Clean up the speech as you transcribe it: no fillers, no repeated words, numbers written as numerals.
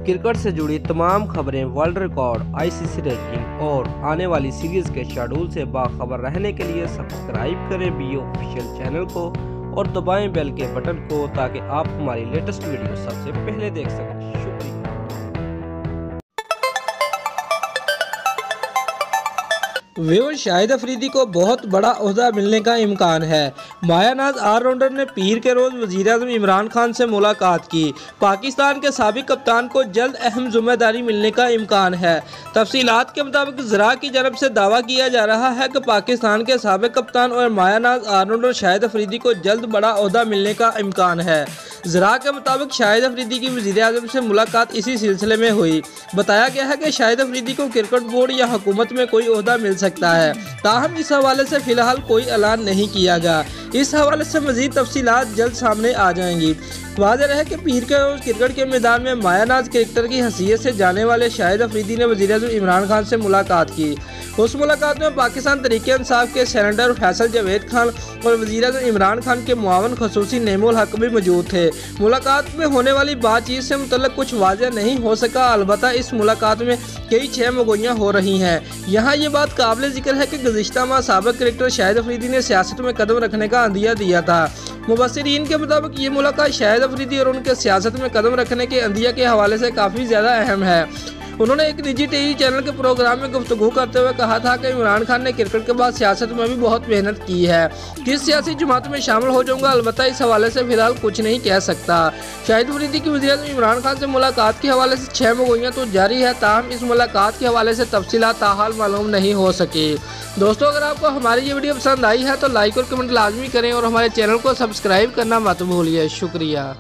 Cricket से जुड़ी तमाम खबरें, वर्ल्ड रिकॉर्ड, आईसीसी रैंकिंग और आने वाली सीरीज के शेड्यूल से बाखबर रहने के लिए सब्सक्राइब करें बी ऑफिशियल चैनल को और दबाएं बेल के बटन को ताकि आप हमारी लेटेस्ट वीडियो सबसे पहले देख सकें। शुक्रिया। व्यूअर, शाहिद अफरीदी को बहुत बड़ा ओहदा मिलने का इम्कान है। माया नाज ऑलराउंडर ने पीर के रोज़ वज़ीर-ए-आज़म इमरान खान से मुलाकात की। पाकिस्तान के साबिक कप्तान को जल्द अहम जिम्मेदारी मिलने का इम्कान है। तफसीलात के मुताबिक ज़रा की जानब से दावा किया जा रहा है कि पाकिस्तान के साबिक कप्तान और माया नाज ऑलराउंडर शाहिद अफरीदी को जल्द बड़ा ओहदा मिलने का इम्कान है। ज़रा के मुताबिक शाहिद अफरीदी की वज़ीर-ए-आज़म से मुलाकात इसी सिलसिले में हुई। बताया गया है कि शाहिद अफरीदी को क्रिकेट बोर्ड या हुकूमत में कोई ओहदा मिल सकता है, ताहम इस हवाले से फ़िलहाल कोई ऐलान नहीं किया गया। इस हवाले से मज़ीद तफसीलात जल्द सामने आ जाएंगी। वाज़ेह है कि पीर के रोज़ क्रिकेट के मैदान में माया नाज क्रिकेटर की हैसियत से जाने वाले शाहिद अफरीदी ने वज़ीर-ए-आज़म इमरान खान से मुलाकात की। उस मुलाकात में पाकिस्तान तहरीक-ए-इंसाफ के सेनेटर फैसल जावेद खान और वज़ीर-ए-आज़म इमरान खान के मुआवन खसूसी नेमुल हक भी मौजूद थे। मुलाकात में होने वाली बातचीत से मुतल्लिक़ कुछ वाज़ेह नहीं हो सका, अलबत्ता इस मुलाकात में कई 6 मगोइयाँ हो रही हैं। यहाँ ये बात काबिल ज़िक्र है कि गुज़िश्ता माह साबिक़ क्रिकेटर शाहिद अफरीदी ने सियासत में कदम रखने का अंदिया दिया था। मुबस्सिरीन के मुताबिक ये मुलाकात शाहिद अफरीदी और उनके सियासत में कदम रखने के अंदिया के हवाले से काफ़ी ज़्यादा अहम है। उन्होंने एक निजी टीवी चैनल के प्रोग्राम में गुफ्तगू करते हुए कहा था कि इमरान खान ने क्रिकेट के बाद सियासत में भी बहुत मेहनत की है। किस सियासी जमात में शामिल हो जाऊंगा, अलबत्ता इस हवाले से फिलहाल कुछ नहीं कह सकता। शाहिद अफरीदी की वज़ीर-ए-आज़म इमरान खान से मुलाकात के हवाले से 6 मगोइयाँ तो जारी है, ताहम इस मुलाकात के हवाले से तफसीलात ताहाल मालूम नहीं हो सकी। दोस्तों, अगर आपको हमारी ये वीडियो पसंद आई है तो लाइक और कमेंट लाजमी करें और हमारे चैनल को सब्सक्राइब करना मत भूलिए। शुक्रिया।